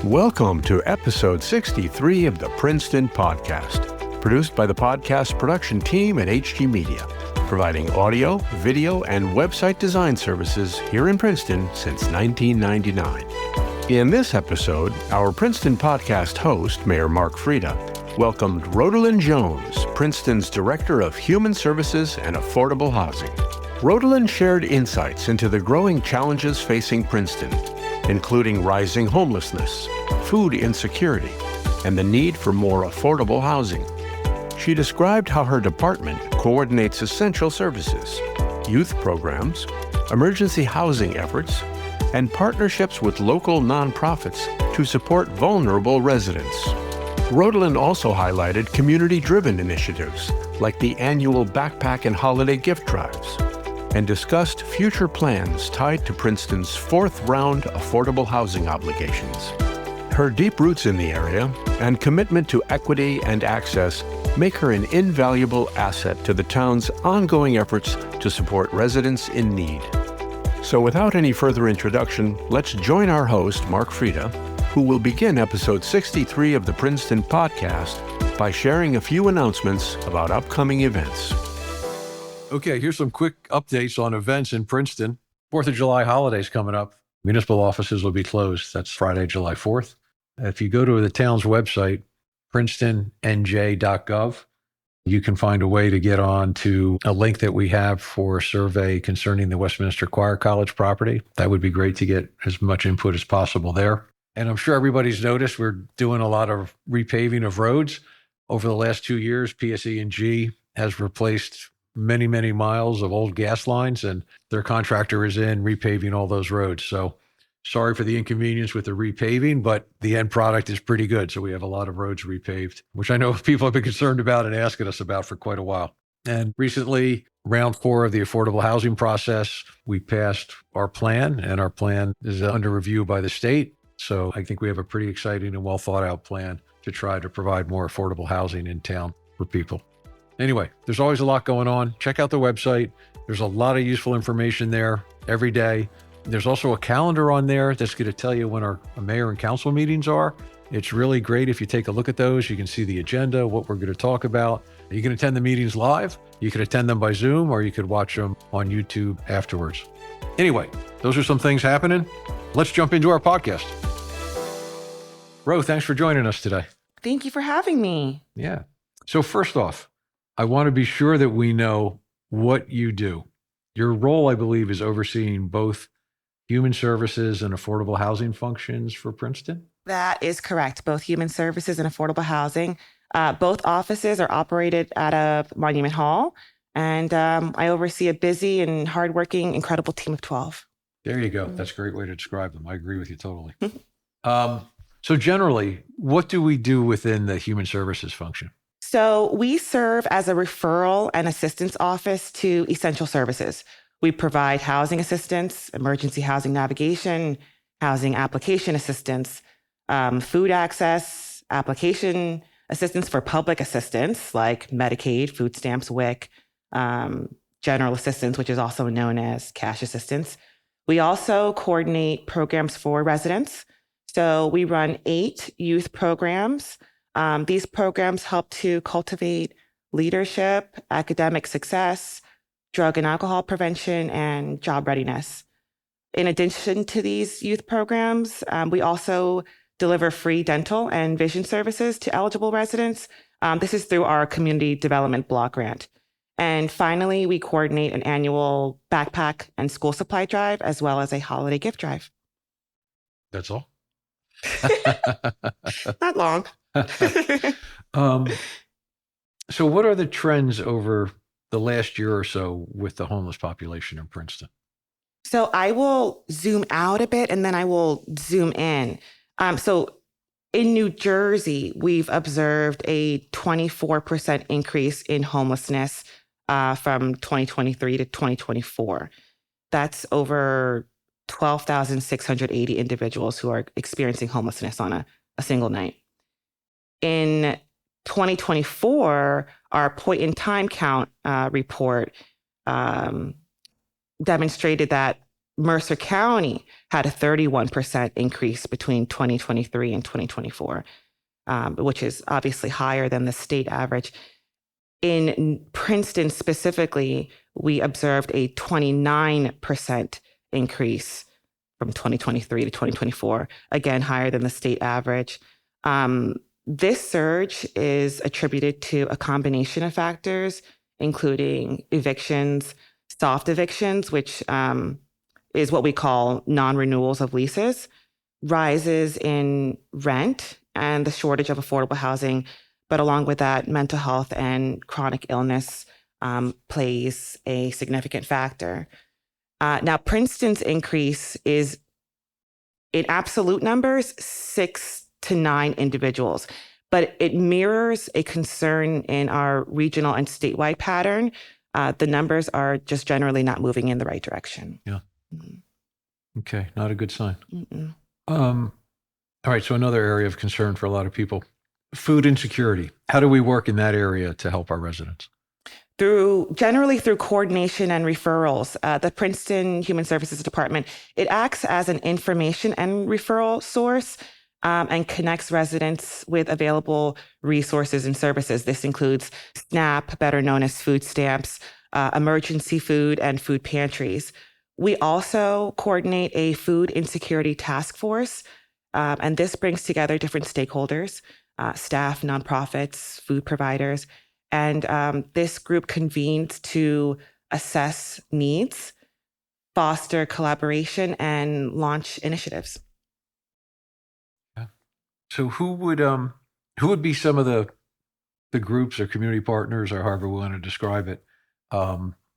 Welcome to episode 63 of the Princeton podcast, produced by the podcast production team at HG Media, providing audio, video, and website design services here in Princeton since 1999. In this episode, our Princeton podcast host, Mayor Mark Freda, welcomed Rhodalyn Jones, Princeton's Director of Human Services and Affordable Housing. Rhodalyn shared insights into the growing challenges facing Princeton, including rising homelessness, food insecurity, and the need for more affordable housing. She described how her department coordinates essential services, youth programs, emergency housing efforts, and partnerships with local nonprofits to support vulnerable residents. Rhodalyn also highlighted community-driven initiatives like the annual backpack and holiday gift drives, and discussed future plans tied to Princeton's fourth round affordable housing obligations. Her deep roots in the area and commitment to equity and access make her an invaluable asset to the town's ongoing efforts to support residents in need. So without any further introduction, let's join our host, Mark Freda, who will begin episode 63 of the Princeton podcast by sharing a few announcements about upcoming events. Okay, here's some quick updates on events in Princeton. 4th of July holidays coming up. Municipal offices will be closed. That's Friday, July 4th. If you go to the town's website, princetonnj.gov, you can find a way to get on to a link that we have for a survey concerning the Westminster Choir College property. That would be great to get as much input as possible there. And I'm sure everybody's noticed we're doing a lot of repaving of roads. Over the last 2 years, PSE&G has replaced many, many miles of old gas lines, and their contractor is in repaving all those roads. So sorry for the inconvenience with the repaving, but the end product is pretty good. So we have a lot of roads repaved, which I know people have been concerned about and asking us about for quite a while. And recently, round 4 of the affordable housing process, we passed our plan, and our plan is under review by the state. So I think we have a pretty exciting and well thought out plan to try to provide more affordable housing in town for people. Anyway, there's always a lot going on. Check out the website. There's a lot of useful information there every day. There's also a calendar on there that's going to tell you when our mayor and council meetings are. It's really great if you take a look at those. You can see the agenda, what we're going to talk about. You can attend the meetings live. You can attend them by Zoom, or you could watch them on YouTube afterwards. Anyway, those are some things happening. Let's jump into our podcast. Ro, thanks for joining us today. Thank you for having me. Yeah. So first off, I want to be sure that we know what you do. Your role, I believe, is overseeing both human services and affordable housing functions for Princeton? That is correct. Both human services and affordable housing. Both offices are operated out of Monument Hall, and I oversee a busy and hardworking, incredible team of 12. There you go. That's a great way to describe them. I agree with you totally. So generally, what do we do within the human services function? So we serve as a referral and assistance office to essential services. We provide housing assistance, emergency housing navigation, housing application assistance, food access, application assistance for public assistance like Medicaid, food stamps, WIC, general assistance, which is also known as cash assistance. We also coordinate programs for residents. So we run 8 youth programs. These programs help to cultivate leadership, academic success, drug and alcohol prevention, and job readiness. In addition to these youth programs, we also deliver free dental and vision services to eligible residents. This is through our Community Development Block Grant. And finally, we coordinate an annual backpack and school supply drive, as well as a holiday gift drive. That's all? Not long. So what are the trends over the last year or so with the homeless population in Princeton? So I will zoom out a bit and then I will zoom in. So in New Jersey, we've observed a 24% increase in homelessness from 2023 to 2024. That's over 12,680 individuals who are experiencing homelessness on a single night. In 2024, our point-in-time count report demonstrated that Mercer County had a 31% increase between 2023 and 2024, which is obviously higher than the state average. In Princeton specifically, we observed a 29% increase from 2023 to 2024, again, higher than the state average. This surge is attributed to a combination of factors, including evictions, soft evictions, which is what we call non-renewals of leases, rises in rent, and the shortage of affordable housing. But along with that, mental health and chronic illness plays a significant factor. Now, Princeton's increase is, in absolute numbers, 6 to 9 individuals, but it mirrors a concern in our regional and statewide pattern. The numbers are just generally not moving in the right direction. Yeah. Okay, not a good sign. Mm-mm. All right, so another area of concern for a lot of people, food insecurity. How do we work in that area to help our residents? Generally through coordination and referrals. The Princeton Human Services Department, it acts as an information and referral source and connects residents with available resources and services. This includes SNAP, better known as food stamps, emergency food, and food pantries. We also coordinate a food insecurity task force, and this brings together different stakeholders, staff, nonprofits, food providers, and this group convenes to assess needs, foster collaboration, and launch initiatives. Yeah. So who would be some of the groups or community partners, or however we want to describe it,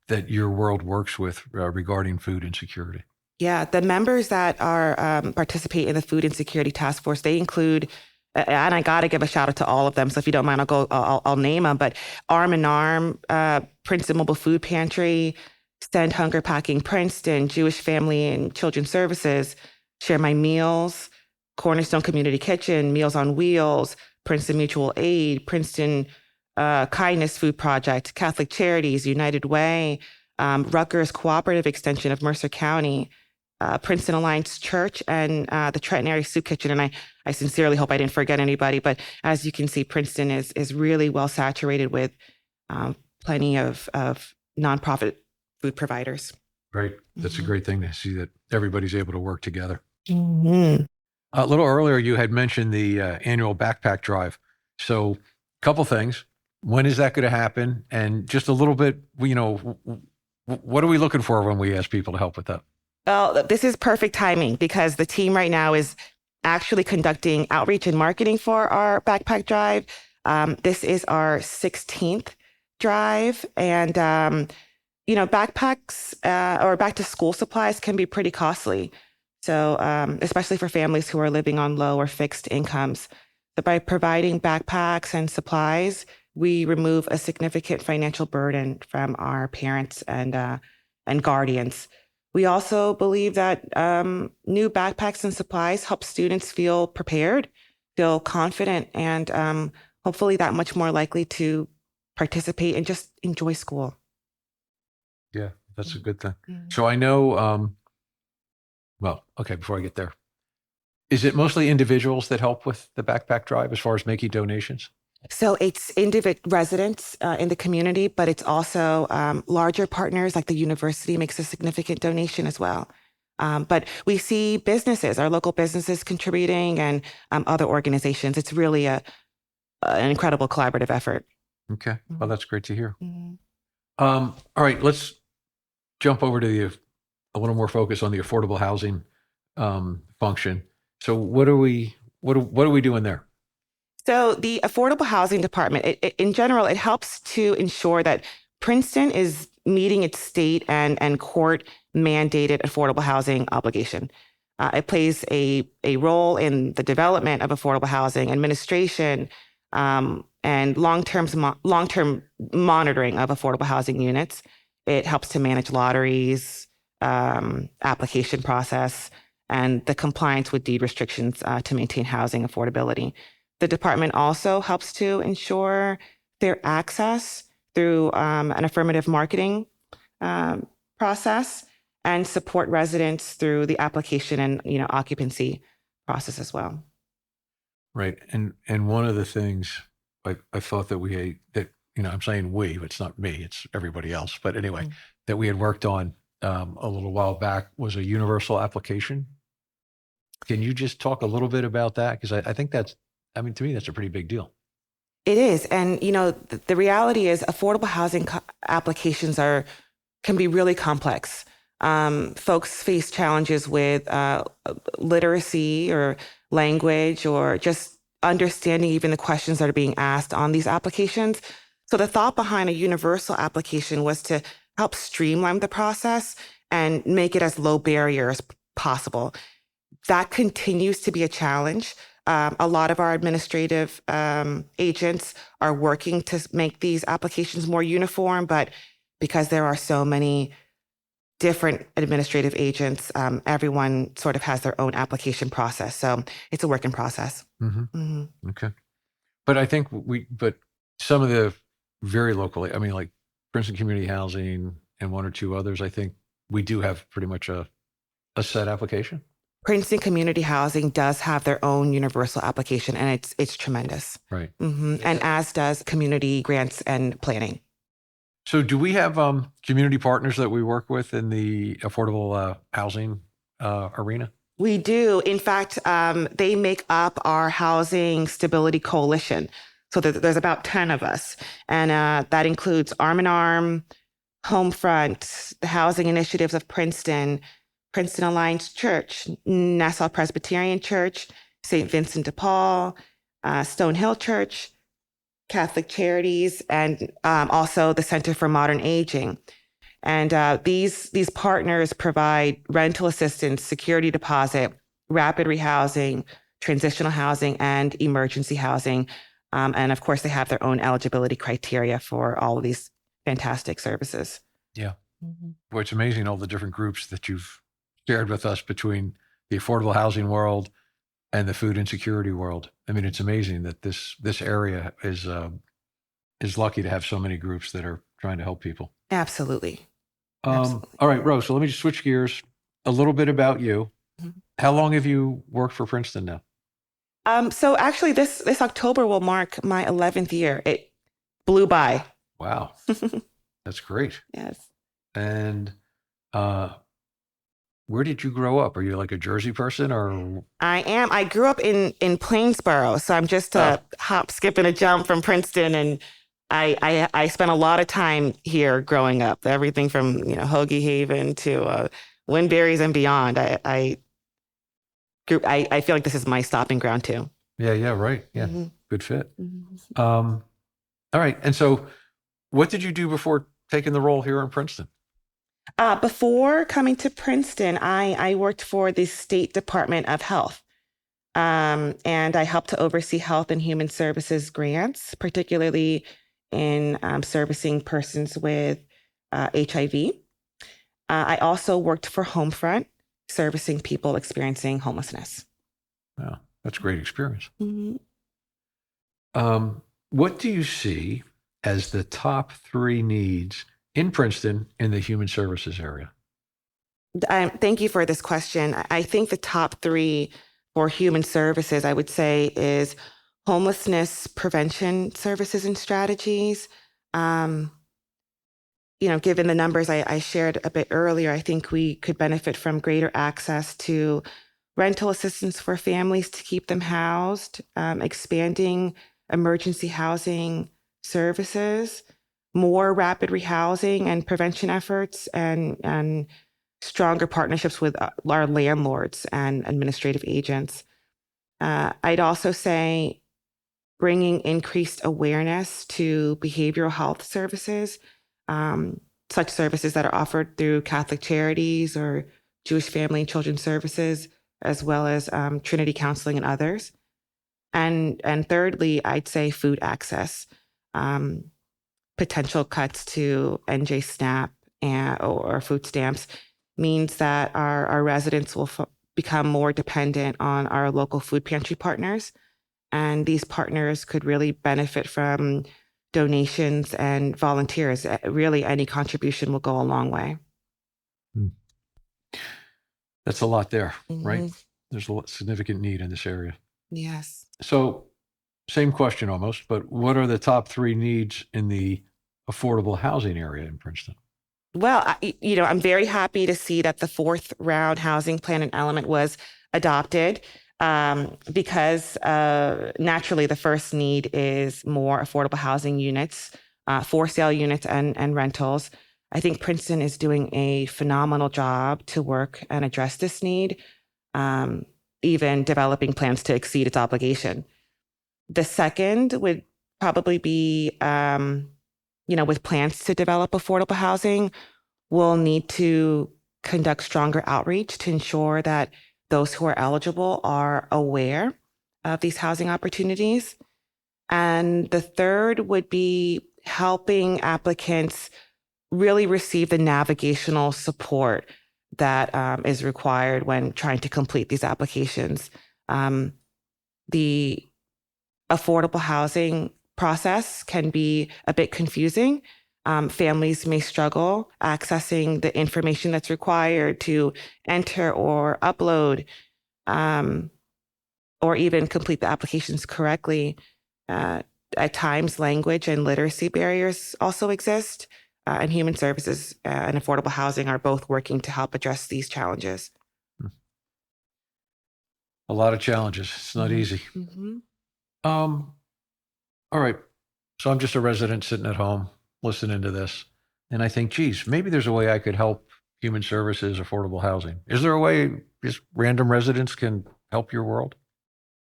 that your world works with regarding food insecurity? Yeah, the members that are participate in the Food Insecurity Task Force, they include, and I got to give a shout out to all of them. So if you don't mind, I'll name them. But Arm in Arm, Princeton Mobile Food Pantry, Send Hunger Packing Princeton, Jewish Family and Children's Services, Share My Meals, Cornerstone Community Kitchen, Meals on Wheels, Princeton Mutual Aid, Princeton Kindness Food Project, Catholic Charities, United Way, Rutgers Cooperative Extension of Mercer County, Princeton Alliance Church, and the Trenton Area Soup Kitchen. And I sincerely hope I didn't forget anybody, but as you can see, Princeton is really well saturated with plenty of nonprofit food providers. Great. That's a great thing to see that everybody's able to work together. Mm-hmm. A little earlier, you had mentioned the annual backpack drive. So a couple things. When is that going to happen? And just a little bit, what are we looking for when we ask people to help with that? Well, this is perfect timing because the team right now is actually conducting outreach and marketing for our backpack drive. This is our 16th drive. And, backpacks or back to school supplies can be pretty costly. So especially for families who are living on low or fixed incomes. So by providing backpacks and supplies, we remove a significant financial burden from our parents and guardians. We also believe that new backpacks and supplies help students feel prepared, feel confident, and hopefully that much more likely to participate and just enjoy school. Yeah, that's a good thing. Mm-hmm. So I know, before I get there, is it mostly individuals that help with the backpack drive as far as making donations? So it's residents in the community, but it's also larger partners like the university makes a significant donation as well. But we see businesses, our local businesses contributing and other organizations. It's really an incredible collaborative effort. Okay. Well, that's great to hear. Mm-hmm. All right, let's jump over to a little more focus on the affordable housing function. So what are we doing there? So the Affordable Housing Department, in general, it helps to ensure that Princeton is meeting its state and court mandated affordable housing obligation. It plays a role in the development of affordable housing, administration, and long-term monitoring of affordable housing units. It helps to manage lotteries, application process, and the compliance with deed restrictions to maintain housing affordability. The department also helps to ensure fair access through an affirmative marketing process and support residents through the application and occupancy process as well. Right. And one of the things I thought that I'm saying we, but it's not me, it's everybody else. But anyway, that we had worked on a little while back was a universal application. Can you just talk a little bit about that? Because I think to me, that's a pretty big deal. It is. And, the reality is affordable housing applications can be really complex. Folks face challenges with literacy or language or just understanding even the questions that are being asked on these applications. So the thought behind a universal application was to help streamline the process and make it as low barrier as possible. That continues to be a challenge. A lot of our administrative agents are working to make these applications more uniform, but because there are so many different administrative agents, everyone sort of has their own application process. So it's a work in process. Okay. But I think but some of the very locally, like Princeton Community Housing and one or two others, I think we do have pretty much a set application. Princeton Community Housing does have their own universal application, and it's tremendous. Right. And as does Community Grants and Planning. So do we have community partners that we work with in the affordable housing arena? We do. In fact, they make up our Housing Stability Coalition. So there's about 10 of us. And that includes Arm in Arm, Homefront, the Housing Initiatives of Princeton, Princeton Alliance Church, Nassau Presbyterian Church, St. Vincent de Paul, Stonehill Church, Catholic Charities, and also the Center for Modern Aging. And these partners provide rental assistance, security deposit, rapid rehousing, transitional housing, and emergency housing. And of course, they have their own eligibility criteria for all of these fantastic services. Yeah. Well, it's amazing all the different groups that you've shared with us between the affordable housing world and the food insecurity world. It's amazing that this area is lucky to have so many groups that are trying to help people. Absolutely. All right, Rose, so let me just switch gears a little bit about you. How long have you worked for Princeton now? So actually this October will mark my 11th year. It blew by. Wow. That's great. Yes. And where did you grow up? Are you like a Jersey person or? I am. I grew up in Plainsboro. So I'm just a hop, skip, and a jump from Princeton. And I spent a lot of time here growing up, everything from, Hoagie Haven to Windberries and beyond. I feel like this is my stopping ground too. Yeah, right. Yeah, good fit. All right. And so what did you do before taking the role here in Princeton? Before coming to Princeton, I worked for the State Department of Health. And I helped to oversee health and human services grants, particularly in servicing persons with HIV. I also worked for Homefront, servicing people experiencing homelessness. Wow, that's a great experience. What do you see as the top 3 needs in Princeton in the human services area? Thank you for this question. I think the top 3 for human services, I would say, is homelessness prevention services and strategies. Given the numbers I shared a bit earlier, I think we could benefit from greater access to rental assistance for families to keep them housed, expanding emergency housing services, more rapid rehousing and prevention efforts, and stronger partnerships with our landlords and administrative agents. I'd also say bringing increased awareness to behavioral health services, such services that are offered through Catholic Charities or Jewish Family and Children's Services, as well as Trinity Counseling and others. And thirdly, I'd say food access. Potential cuts to NJ SNAP or food stamps means that our residents will become more dependent on our local food pantry partners. And these partners could really benefit from donations and volunteers. Really, any contribution will go a long way. That's a lot there, right? Mhm. There's a significant need in this area. Yes. So, same question almost, but what are the top 3 needs in the affordable housing area in Princeton? Well, I'm very happy to see that the fourth round housing plan and element was adopted because naturally the first need is more affordable housing units, for sale units and rentals. I think Princeton is doing a phenomenal job to work and address this need, um, even developing plans to exceed its obligation. The second would probably be, with plans to develop affordable housing, we'll need to conduct stronger outreach to ensure that those who are eligible are aware of these housing opportunities. And the third would be helping applicants really receive the navigational support that is required when trying to complete these applications. The affordable housing process can be a bit confusing. Families may struggle accessing the information that's required to enter or upload, um, or even complete the applications correctly. Uh, at times, language and literacy barriers also exist, and human services and affordable housing are both working to help address these challenges. A lot of challenges. It's not easy. Mm-hmm. All right. So I'm just a resident sitting at home listening to this, and I think, geez, maybe there's a way I could help human services, affordable housing. Is there a way just random residents can help your world?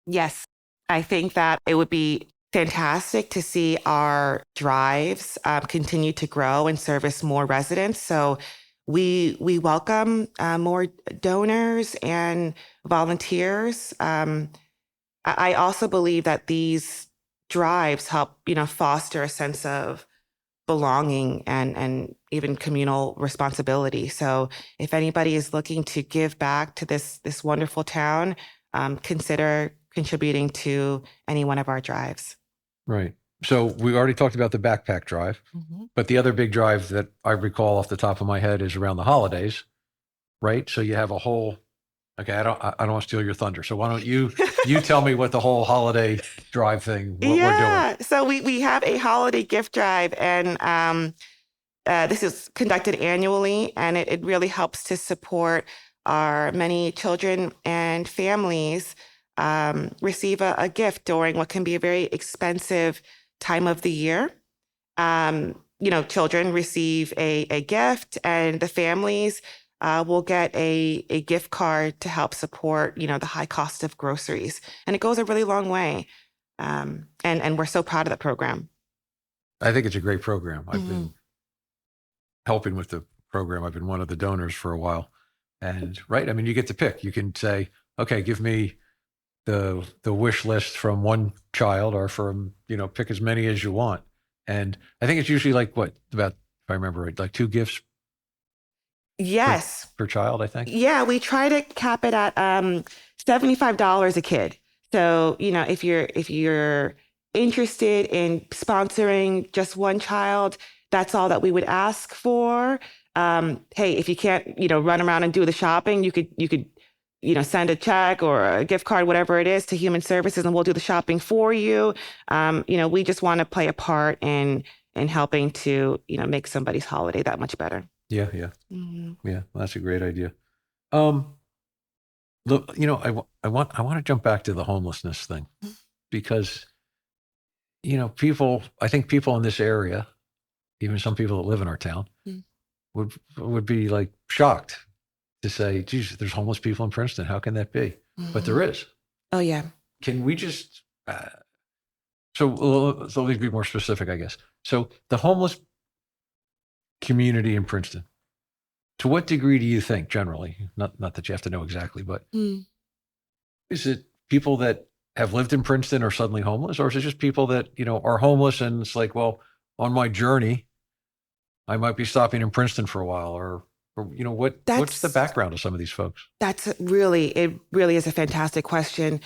Yes, I think that it would be fantastic to see our drives continue to grow and service more residents. So we welcome more donors and volunteers. I also believe that these drives help, foster a sense of belonging and even communal responsibility. So if anybody is looking to give back to this wonderful town, consider contributing to any one of our drives. Right. So we already talked about the backpack drive, but the other big drive that I recall off the top of my head is around the holidays, right? So you have a whole, okay, I don't want to steal your thunder. So why don't you tell me what the whole holiday drive thing, what we're doing? So we have a holiday gift drive, and this is conducted annually, and it really helps to support our many children and families receive a gift during what can be a very expensive time of the year. Children receive a gift, and the families will get a gift card to help support, the high cost of groceries. And it goes a really long way. And we're so proud of the program. I think it's a great program. I've been helping with the program. I've been one of the donors for a while. And right, I mean, you get to pick. You can say, okay, give me the wish list from one child, or from, pick as many as you want. And I think it's usually like about, if I remember right, like 2 gifts. Yes. Per child, I think. Yeah, we try to cap it at $75 a kid. So, if you're interested in sponsoring just one child, that's all that we would ask for. Hey, if you can't, run around and do the shopping, you could send a check or a gift card, whatever it is, to Human Services, and we'll do the shopping for you. We just want to play a part in helping to, make somebody's holiday that much better. Yeah. Yeah, well, that's a great idea. Look, I want to jump back to the homelessness thing, because, I think people in this area, even some people that live in our town, would be like shocked to say, geez, there's homeless people in Princeton. How can that be? But there is. Oh, yeah. Can we just, so let me be more specific, I guess. So the homeless community in Princeton, to what degree do you think generally, not that you have to know exactly, but is it people that have lived in Princeton are suddenly homeless, or is it just people that, are homeless and it's like, well, on my journey, I might be stopping in Princeton for a while, or what's the background of some of these folks? It really is a fantastic question.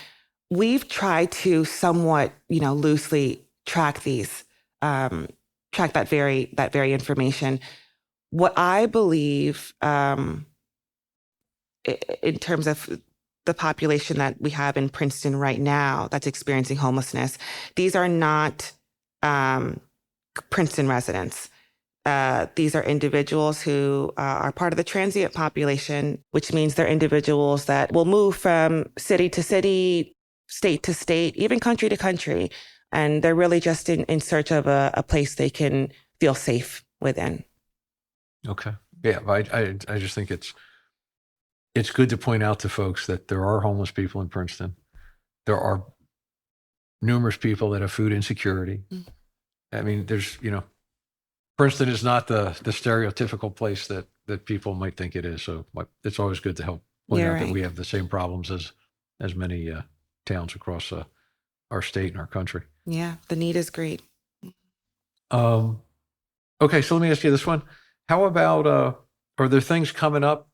We've tried to somewhat, loosely track these, track that very information. What I believe in terms of the population that we have in Princeton right now that's experiencing homelessness, these are not Princeton residents. These are individuals who are part of the transient population, which means they're individuals that will move from city to city, state to state, even country to country. And they're really just in search of a place they can feel safe within. Okay. Yeah. I just think it's good to point out to folks that there are homeless people in Princeton. There are numerous people that have food insecurity. Mm-hmm. I mean, Princeton is not the stereotypical place that people might think it is. So it's always good to help point out that we have the same problems as many towns across our state and our country. Yeah, the need is great. Okay, so let me ask you this one. How about, are there things coming up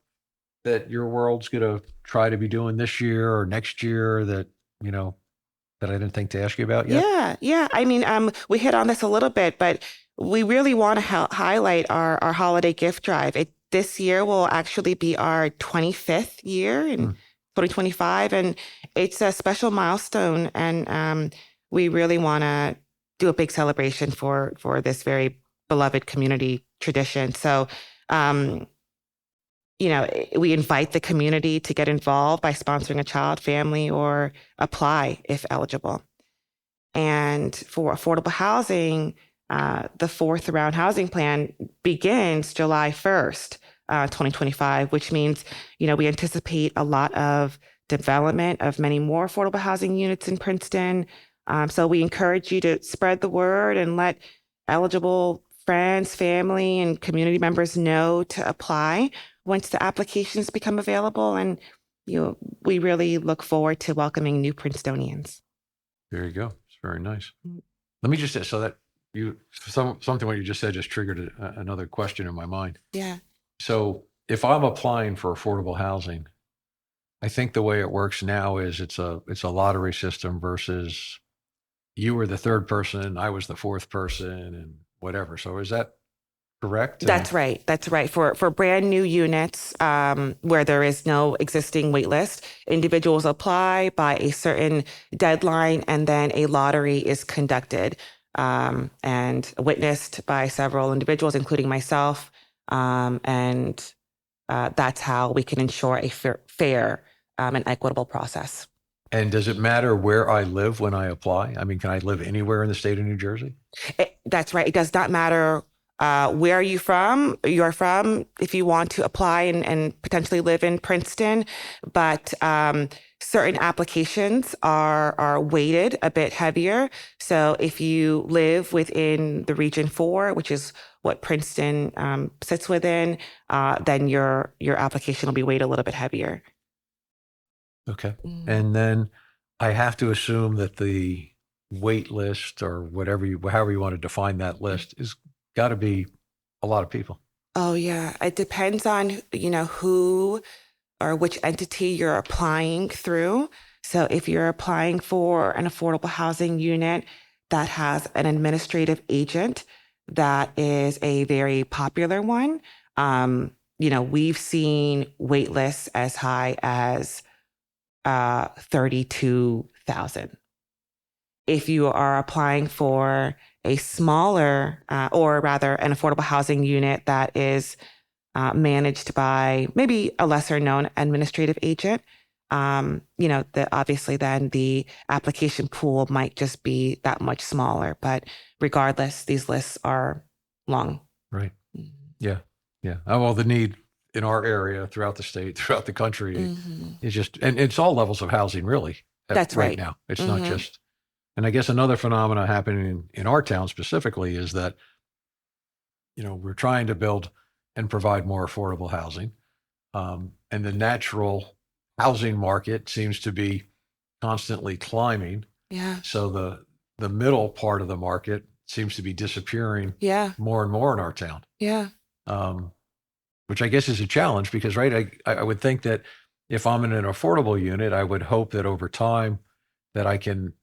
that your world's going to try to be doing this year or next year that I didn't think to ask you about yet? Yeah. I mean, we hit on this a little bit, but we really want to highlight our holiday gift drive. This year will actually be our 25th year in 2025, and it's a special milestone. And we really want to do a big celebration for this very beloved community tradition. So, we invite the community to get involved by sponsoring a child, family, or apply if eligible. And for affordable housing, the fourth round housing plan begins July 1st, 2025, which means, we anticipate a lot of development of many more affordable housing units in Princeton. So we encourage you to spread the word and let eligible friends, family, and community members know to apply once the applications become available. And we really look forward to welcoming new Princetonians. There you go. It's very nice. Let me just say, so that something what you just said just triggered another question in my mind. Yeah. So if I'm applying for affordable housing, I think the way it works now is it's a lottery system versus you were the third person, I was the fourth person, and whatever. So is that correct? That's right. For brand new units where there is no existing wait list, individuals apply by a certain deadline, and then a lottery is conducted and witnessed by several individuals, including myself. And that's how we can ensure a fair and equitable process. And does it matter where I live when I apply? I mean, can I live anywhere in the state of New Jersey? That's right. It does not matter where you're from, if you want to apply and potentially live in Princeton. But certain applications are weighted a bit heavier. So if you live within the Region 4, which is what Princeton sits within, then your application will be weighted a little bit heavier. Okay. And then I have to assume that the wait list or however you want to define that list is got to be a lot of people. Oh, yeah. It depends on, who or which entity you're applying through. So if you're applying for an affordable housing unit that has an administrative agent, that is a very popular one. We've seen wait lists as high as 32,000. If you are applying for a smaller, or rather an affordable housing unit that is managed by maybe a lesser known administrative agent, obviously then the application pool might just be that much smaller. But regardless, these lists are long. Right. Yeah. Well, the need in our area, throughout the state, throughout the country, is just, and it's all levels of housing, really. That's right. Now, it's not just. And I guess another phenomena happening in our town specifically is that, we're trying to build and provide more affordable housing, and the natural housing market seems to be constantly climbing. Yeah. So the middle part of the market seems to be disappearing. Yeah. More and more in our town. Yeah. Which I guess is a challenge because, right, I would think that if I'm in an affordable unit, I would hope that over time that I can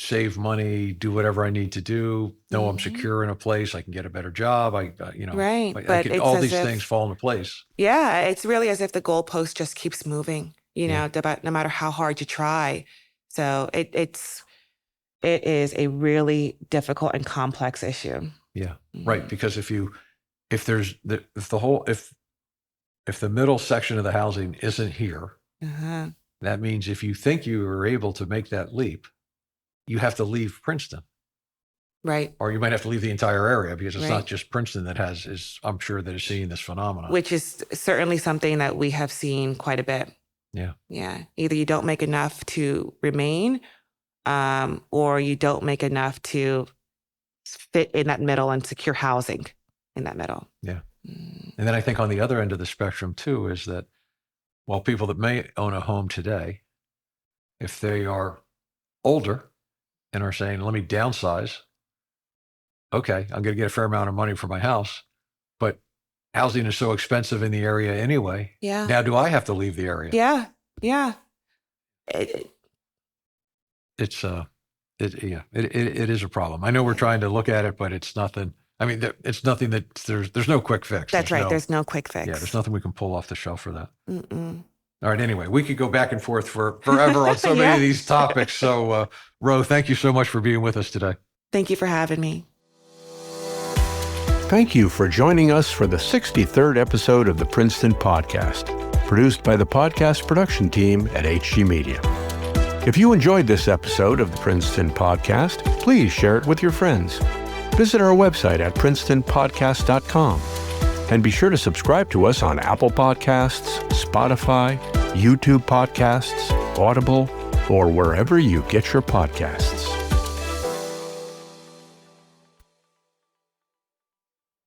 save money, do whatever I need to do. No, I'm secure in a place. I can get a better job. Right. All It's these as things fall into place. yeah, it's really as if the goalpost just keeps moving, no matter how hard you try. So it is a really difficult and complex issue. Yeah. Right. Because if the middle section of the housing isn't here, that means if you think you are able to make that leap, you have to leave Princeton. Right. Or you might have to leave the entire area, because it's not just Princeton that I'm sure that is seeing this phenomenon. Which is certainly something that we have seen quite a bit. Yeah. Yeah. Either you don't make enough to remain, or you don't make enough to fit in that middle and secure housing in that middle. Yeah. And then I think on the other end of the spectrum too is that while people that may own a home today, if they are older and are saying, let me downsize, okay, I'm going to get a fair amount of money for my house, but housing is so expensive in the area anyway. Yeah. Now, do I have to leave the area? Yeah. Yeah. It is a problem. I know we're trying to look at it, but it's nothing. I mean, it's nothing that there's no quick fix. That's right. There's no quick fix. Yeah, there's nothing we can pull off the shelf for that. All right. Anyway, we could go back and forth forever on so many of these topics. So, Ro, thank you so much for being with us today. Thank you for having me. Thank you for joining us for the 63rd episode of the Princeton Podcast, produced by the podcast production team at HG Media. If you enjoyed this episode of the Princeton Podcast, please share it with your friends. Visit our website at princetonpodcast.com. And be sure to subscribe to us on Apple Podcasts, Spotify, YouTube Podcasts, Audible, or wherever you get your podcasts.